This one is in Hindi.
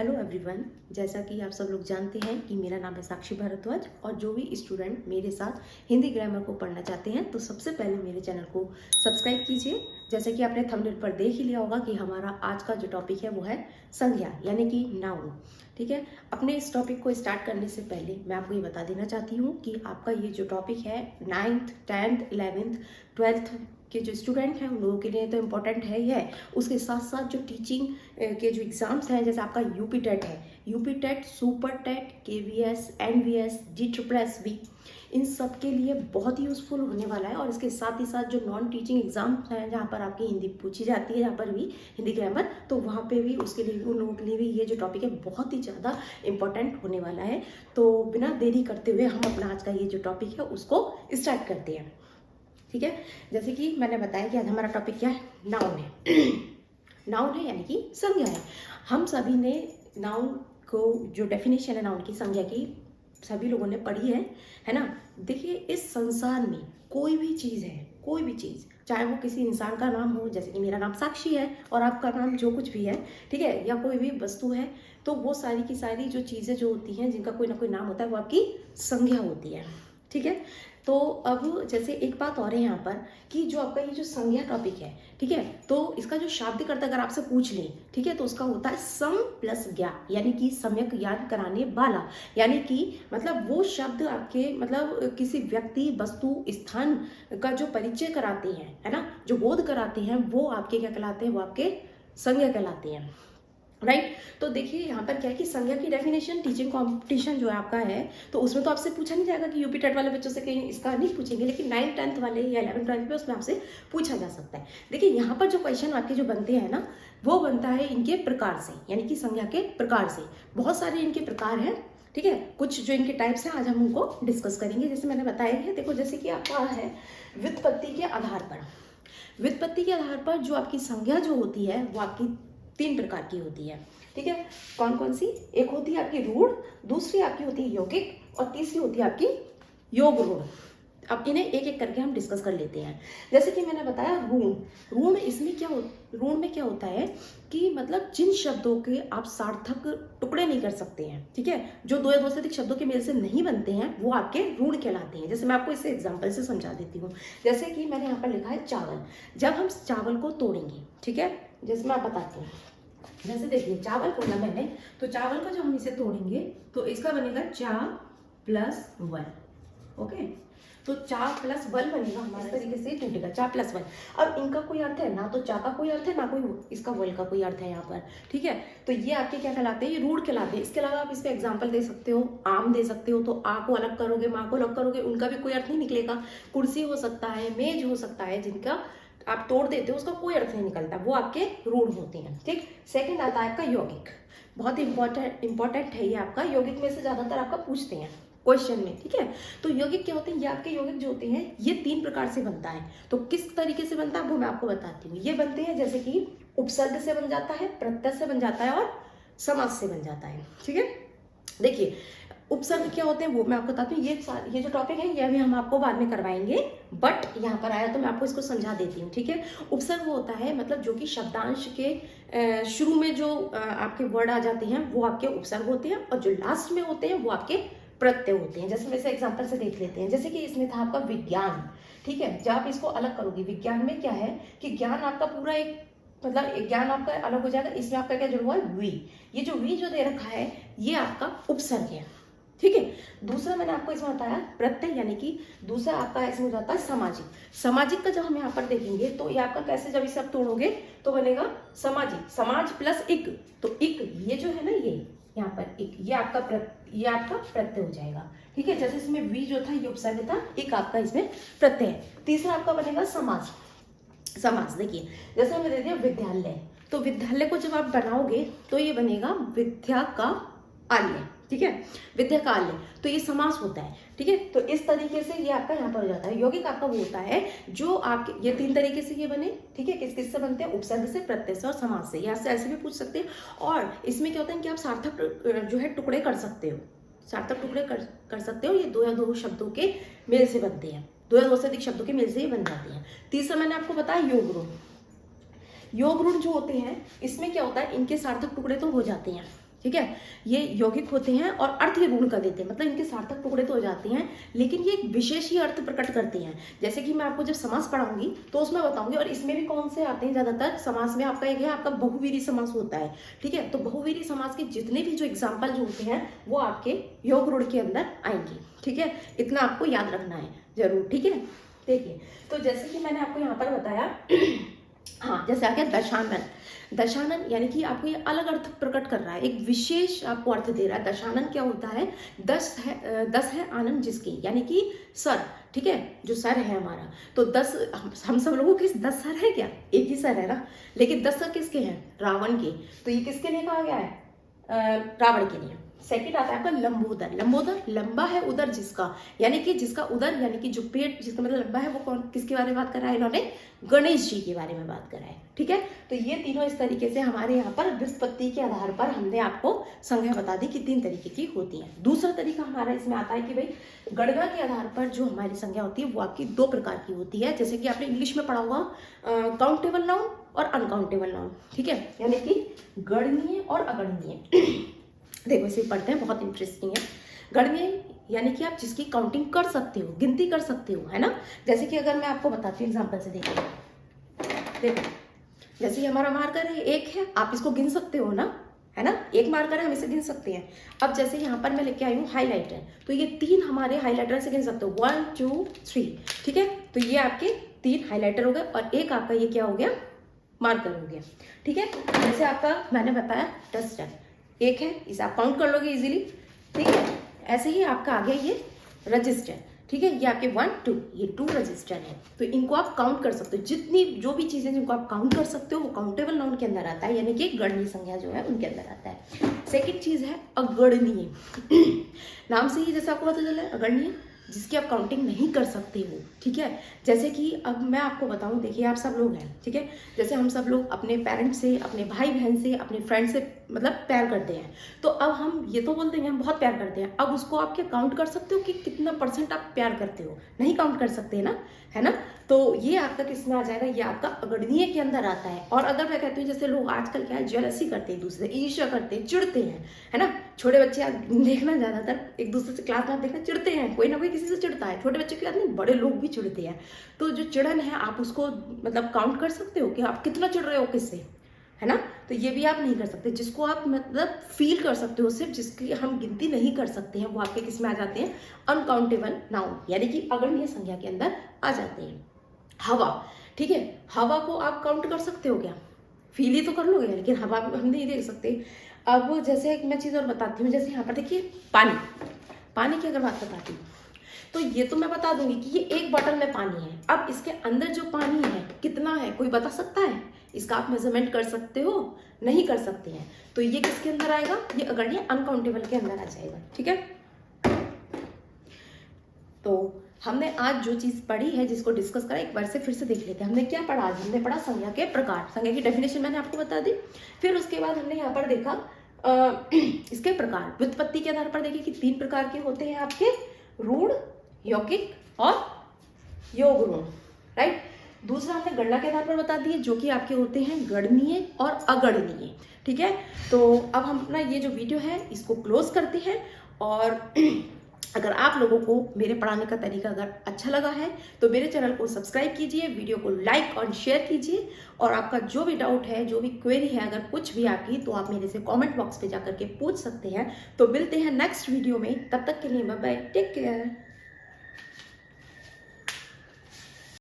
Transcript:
Hello everyone. जैसा कि आप सब लोग जानते हैं कि मेरा नाम है साक्षी भारद्वाज और जो भी स्टूडेंट मेरे साथ हिंदी ग्रामर को पढ़ना चाहते हैं तो सबसे पहले मेरे चैनल को सब्सक्राइब कीजिए। जैसे कि आपने थंबनेल पर देख ही लिया होगा कि हमारा आज का जो टॉपिक है वो है संज्ञा यानी कि नाउन। ठीक है, अपने इस टॉपिक को स्टार्ट करने से पहले मैं आपको ये बता देना चाहती हूँ कि आपका ये जो टॉपिक है 9th 10th 11th 12th के जो स्टूडेंट हैं उन लोगों के लिए तो इम्पोर्टेंट है ही है। उसके साथ साथ जो टीचिंग के जो एग्ज़ाम्स हैं, जैसे आपका यूपी टेट है, UP TET, super TET, KVS, NVS, जी इन सब के लिए बहुत ही यूज़फुल होने वाला है। और इसके साथ ही साथ जो नॉन टीचिंग एग्जाम्स हैं जहाँ पर आपकी हिंदी पूछी जाती है, जहाँ पर भी हिंदी ग्रामर, तो वहाँ पे भी उसके लिए उन लोगों के लिए भी ये जो टॉपिक है बहुत ही ज़्यादा इम्पोर्टेंट होने वाला है। तो बिना देरी करते हुए हम अपना आज का ये जो टॉपिक है उसको स्टार्ट करते हैं। ठीक है, जैसे कि मैंने बताया कि आज हमारा टॉपिक क्या है, नाउन है। नाउन है यानी कि संज्ञा है। हम सभी ने नाउन को जो डेफिनेशन है नाउन की, संज्ञा की, सभी लोगों ने पढ़ी है ना। देखिए, इस संसार में कोई भी चीज़ है, कोई भी चीज़, चाहे वो किसी इंसान का नाम हो, जैसे कि मेरा नाम साक्षी है और आपका नाम जो कुछ भी है, ठीक है, या कोई भी वस्तु है, तो वो सारी की सारी जो चीज़ें जो होती हैं जिनका कोई ना कोई नाम होता है वो आपकी संज्ञा होती है। ठीक है, तो अब जैसे एक बात और है यहाँ पर कि जो आपका ये जो संज्ञा टॉपिक है, ठीक है, तो इसका जो शाब्दिक अर्थ अगर आपसे पूछ लें, ठीक है, तो उसका होता है सम प्लस ज्ञा, यानी कि सम्यक याद कराने वाला। यानी कि मतलब वो शब्द आपके मतलब किसी व्यक्ति, वस्तु, स्थान का जो परिचय कराते हैं, है ना, जो बोध कराते हैं, वो आपके क्या कहलाते हैं, वो आपके संज्ञा कहलाते हैं। राइट, तो देखिए यहाँ पर क्या है कि संज्ञा की डेफिनेशन टीचिंग कंपटीशन जो है आपका है, तो उसमें तो आपसे पूछा नहीं जाएगा कि यूपी टेट वाले बच्चों से कहीं इसका नहीं पूछेंगे, लेकिन 9th 10th वाले या 11th 12th में उसमें आपसे पूछा जा सकता है। देखिए यहाँ पर जो क्वेश्चन आपके जो बनते हैं ना, वो बनता है इनके प्रकार से, यानी कि संज्ञा के प्रकार से। बहुत सारे इनके प्रकार हैं, ठीक है, कुछ जो इनके टाइप्स हैं आज हम उनको डिस्कस करेंगे। जैसे मैंने बताया है, देखो जैसे कि आपका है व्युत्पत्ति के आधार पर। व्युत्पत्ति के आधार पर जो आपकी संज्ञा जो होती है वो आपकी 3 प्रकार की होती है। ठीक है, कौन कौन सी? एक होती है आपकी रूढ़, दूसरी आपकी होती है यौगिक और तीसरी होती है आपकी योग रूढ़। अब इन्हें एक एक करके हम डिस्कस कर लेते हैं। जैसे कि मैंने बताया ऋण, ऋण इसमें क्या ऋण में क्या होता है कि मतलब जिन शब्दों के आप सार्थक टुकड़े नहीं कर सकते हैं, ठीक है, जो दो या दो से अधिक शब्दों के मेल से नहीं बनते हैं, वो आपके ऋण कहलाते हैं। जैसे मैं आपको इसे एग्जांपल से समझा देती हूँ। जैसे कि मैंने यहाँ पर लिखा है चावल। जब हम चावल को तोड़ेंगे, ठीक है, जैसे मैं बताती हूँ, जैसे देखिए चावल बोला मैंने, तो चावल का जब हम इसे तोड़ेंगे तो इसका बनेगा चा प्लस वन। ओके, तो चा प्लस वन बनेगा, हमारे तरीके से टूटेगा चा प्लस वन। अब इनका कोई अर्थ है ना, तो चा का कोई अर्थ है ना कोई इसका वल का कोई अर्थ है यहाँ पर। ठीक है, तो ये आपके क्या कहलाते हैं, ये रूढ़ कहलाते हैं। इसके अलावा आप इस पर एग्जाम्पल दे सकते हो, आम दे सकते हो, तो आ को अलग करोगे, माँ को अलग करोगे, उनका भी कोई अर्थ नहीं निकलेगा। कुर्सी हो सकता है, मेज हो सकता है, जिनका आप तोड़ देते हो उसका कोई अर्थ नहीं निकलता, वो आपके रूढ़ होते हैं। ठीक, सेकंड आता है आपका यौगिक। बहुत इंपॉर्टेंट है ये आपका। यौगिक में से ज्यादातर आपका पूछते हैं क्वेश्चन में। ठीक है, तो यौगिक क्या होते हैं, ये आपके यौगिक जो होते हैं ये 3 प्रकार से बनता है। तो किस तरीके से बनता है वो मैं आपको बताती हूँ। ये बनते हैं जैसे कि उपसर्ग से बन जाता है, प्रत्यय से बन जाता है और समास से बन जाता है। ठीक है, देखिए उपसर्ग क्या होते हैं वो मैं आपको बताती हूँ। ये जो टॉपिक है ये भी हम आपको बाद में करवाएंगे, बट यहाँ पर आया तो मैं आपको इसको समझा देती हूँ। ठीक है, उपसर्ग वो होता है मतलब जो कि शब्दांश के शुरू में जो आपके वर्ड आ जाते हैं वो आपके उपसर्ग होते हैं, और जो लास्ट में होते हैं वो आपके प्रत्यय होते हैं। जैसे वैसे एग्जाम्पल से देख लेते हैं। जैसे कि इसमें था आपका विज्ञान। ठीक है, जब आप इसको अलग करोगे, विज्ञान में क्या है कि ज्ञान आपका पूरा एक मतलब एक ज्ञान आपका अलग हो जाएगा। इसमें आपका क्या जुड़ा हुआ है, वी। ये जो वी जो दे रखा है ये आपका उपसर्ग है। ठीक है, दूसरा मैंने आपको इसमें बताया प्रत्यय, यानी कि दूसरा आपका इसमें हो जाता है सामाजिक। सामाजिक का जब हम यहाँ पर देखेंगे तो ये आपका कैसे, जब इसे आप तोड़ोगे तो बनेगा सामाजिक, समाज प्लस इक। तो इक ये जो है ना, ये यहाँ पर इक, ये आपका प्रत्यय हो जाएगा। ठीक है, जैसे इसमें वी जो था ये उपसर्ग था, इक आपका इसमें प्रत्यय है। तीसरा आपका बनेगा समाज। समाज देखिए, जैसे हमने दे दिया विद्यालय, तो विद्यालय को जब आप बनाओगे तो ये बनेगा विद्या का आलय। ठीक है, विद्या का आलय, तो ये समास होता है। ठीक है, तो इस तरीके से ये आपका यहाँ पर हो जाता है। यौगिक आपका वो होता है जो आपके ये 3 तरीके से ये बने। ठीक है, किस किस से बनते हैं, उपसर्ग से, प्रत्यय से और समास से। यहाँ से ऐसे भी पूछ सकते हैं। और इसमें क्या होता है कि आप सार्थक जो है टुकड़े कर सकते हो, सार्थक टुकड़े कर सकते हो। ये 2 या 2 शब्दों के मेल से बनते हैं, 2 या 2 से अधिक शब्दों के मेल से ही बन जाते हैं। तीसरा मैंने आपको बताया योग रूढ़। योग रूढ़ जो होते हैं इसमें क्या होता है, इनके सार्थक टुकड़े तो हो जाते हैं, ठीक है। ये यौगिक होते हैं और अर्थ ही ऋण कर देते हैं, मतलब इनके सार्थक टुकड़े तो हो जाते हैं लेकिन ये एक विशेष ही अर्थ प्रकट करते हैं। जैसे कि मैं आपको जब समास पढ़ाऊंगी तो उसमें बताऊंगी, और इसमें भी कौन से आते हैं ज्यादातर समास में, आपका एक है आपका बहुवीरी समास होता है, ठीक है। तो बहुवीरी समास के जितने भी जो एग्जाम्पल जो होते हैं वो आपके योग ऋण के अंदर आएंगे, ठीक है। इतना आपको याद रखना है जरूर, ठीक है। देखिए, तो जैसे कि मैंने आपको यहाँ पर बताया हाँ, जैसे आ गया दशानन। दशानन यानी कि आपको ये अलग अर्थ प्रकट कर रहा है, एक विशेष आपको अर्थ दे रहा है। दशानन क्या होता है? 10 है आनंद जिसके, यानी कि सर, ठीक है, जो सर है हमारा, तो 10 हम सब लोगों के 10 सर है क्या? एक ही सर है ना, लेकिन 10 सर किसके हैं? रावण के। तो ये किसके लिए कहा गया है? रावण के लिए। सेकंड आता है आपका लंबोदर। लंबोदर लंबा है उदर जिसका, यानी कि जिसका उदर यानी कि जो पेट जिसका मतलब लंबा है, वो कौन किसके बारे में बात कर रहा है? इन्होंने गणेश जी के बारे में बात करा है, ठीक है। तो ये तीनों इस तरीके से हमारे यहाँ पर व्युत्पत्ति के आधार पर हमने आपको संज्ञा बता दी कि 3 तरीके की होती है। दूसरा तरीका हमारा इसमें आता है कि भाई गणना के आधार पर जो हमारी संज्ञा होती है वो आपकी 2 प्रकार की होती है। जैसे कि आपने इंग्लिश में पढ़ा हुआ काउंटेबल नाउन और अनकाउंटेबल नाउन, ठीक है, यानी कि गणनीय और अगणनीय। देखो इसे पढ़ते हैं, बहुत इंटरेस्टिंग है। गणनीय यानी कि आप जिसकी काउंटिंग कर सकते हो, गिनती कर सकते हो, है ना। जैसे कि अगर मैं आपको बताती हूँ एग्जांपल से, देखो जैसे हमारा मार्कर है, 1 है, आप इसको गिन सकते हो ना, है ना, 1 मार्कर है, हम इसे गिन सकते हैं। अब जैसे यहाँ पर मैं लेके आई हूँ हाईलाइटर, तो ये 3 हमारे हाईलाइटर से गिन सकते हो, 1 2 3, ठीक है। तो ये आपके 3 हाईलाइटर हो गए और एक आपका ये क्या हो गया? मार्कर हो गया, ठीक है। जैसे आपका मैंने बताया डस्टर 1 है, इसे आप काउंट कर लोगे इजीली, ठीक है। ऐसे ही आपका आ गया ये रजिस्टर, ठीक है, ये आपके 1 2, ये 2 रजिस्टर है। तो इनको आप काउंट कर सकते हो, जितनी जो भी चीजें जिनको आप काउंट कर सकते हो वो काउंटेबल नाउन के अंदर आता है, यानी कि गणनीय संज्ञा जो है उनके अंदर आता है। सेकेंड चीज है अगणनीय। नाम से ही जैसे आपको पता चला है अगणनीय, जिसकी आप काउंटिंग नहीं कर सकते हो, ठीक है। जैसे कि अब मैं आपको बताऊं, देखिए आप सब लोग हैं, ठीक है, जैसे हम सब लोग अपने पेरेंट्स से, अपने भाई बहन से, अपने फ्रेंड से मतलब प्यार करते हैं, तो अब हम ये तो बोलते हैं हम बहुत प्यार करते हैं, अब उसको आप क्या काउंट कर सकते हो कि कितना % आप प्यार करते हो? नहीं काउंट कर सकते ना, है ना। तो ये आपका किस में आ जाएगा? ये आपका अगणनीय के अंदर आता है। और अगर मैं कहती हूँ जैसे लोग आजकल क्या है, जेलसी करते हैं, एक दूसरे से ईर्ष्या करते हैं, चिढ़ते हैं, है ना। छोटे बच्चे आप देखना ज्यादातर एक दूसरे से क्लास में देखना चिढ़ते हैं, कोई ना कोई किसी से चिढ़ता है, छोटे बच्चे के साथ नहीं, बड़े लोग भी चिढ़ते हैं। तो जो चिड़न है आप उसको मतलब काउंट कर सकते हो कि आप कितना चिढ़ रहे हो किससे, है ना। तो ये भी आप नहीं कर सकते। जिसको आप मतलब फील कर सकते हो, सिर्फ जिसकी हम गिनती नहीं कर सकते हैं, वो आपके किस में आ जाते हैं? अनकाउंटेबल नाउन, यानी कि अगणनीय संज्ञा के अंदर आ जाते हैं। हवा, ठीक है, हवा को आप काउंट कर सकते हो क्या? फील ही तो कर लोगे, लेकिन हवा हम नहीं देख सकते। अब जैसे एक मैं चीज और बताती हूँ, जैसे यहाँ पर देखिए पानी, पानी की अगर बात बताती हूँ तो ये तो मैं बता दूंगी कि ये 1 बॉटल में पानी है। अब इसके अंदर जो पानी है कितना है, कोई बता सकता है? इसका आप मेजरमेंट कर सकते हो? नहीं कर सकते हैं। तो ये किसके अंदर आएगा? ये अगणनीय अनकाउंटेबल के अंदर आ जाएगा, ठीक है। तो हमने आज जो चीज पढ़ी है, जिसको डिस्कस करा, एक बार से फिर से देख लेते हैं। हमने क्या पढ़ा आज? हमने पढ़ा संज्ञा के प्रकार, संज्ञा की डेफिनेशन मैंने आपको बता दी। फिर उसके बाद हमने यहाँ पर देखा इसके प्रकार, व्युत्पत्ति के आधार पर देखे कि 3 प्रकार के होते हैं आपके, ऋण, यौगिक और योग ऋण, राइट। दूसरा हमने गणना के आधार पर बता दिए, जो कि आपके होते हैं गणनीय और अगणनीय, ठीक है। तो अब हम अपना ये जो वीडियो है इसको क्लोज करते हैं। और अगर आप लोगों को मेरे पढ़ाने का तरीका अगर अच्छा लगा है तो मेरे चैनल को सब्सक्राइब कीजिए, वीडियो को लाइक और शेयर कीजिए। और आपका जो भी डाउट है, जो भी क्वेरी है, अगर कुछ भी आपकी, तो आप मेरे से कमेंट बॉक्स पे जाकर के पूछ सकते हैं। तो मिलते हैं नेक्स्ट वीडियो में, तब तक के लिए बाय बाय, टेक केयर।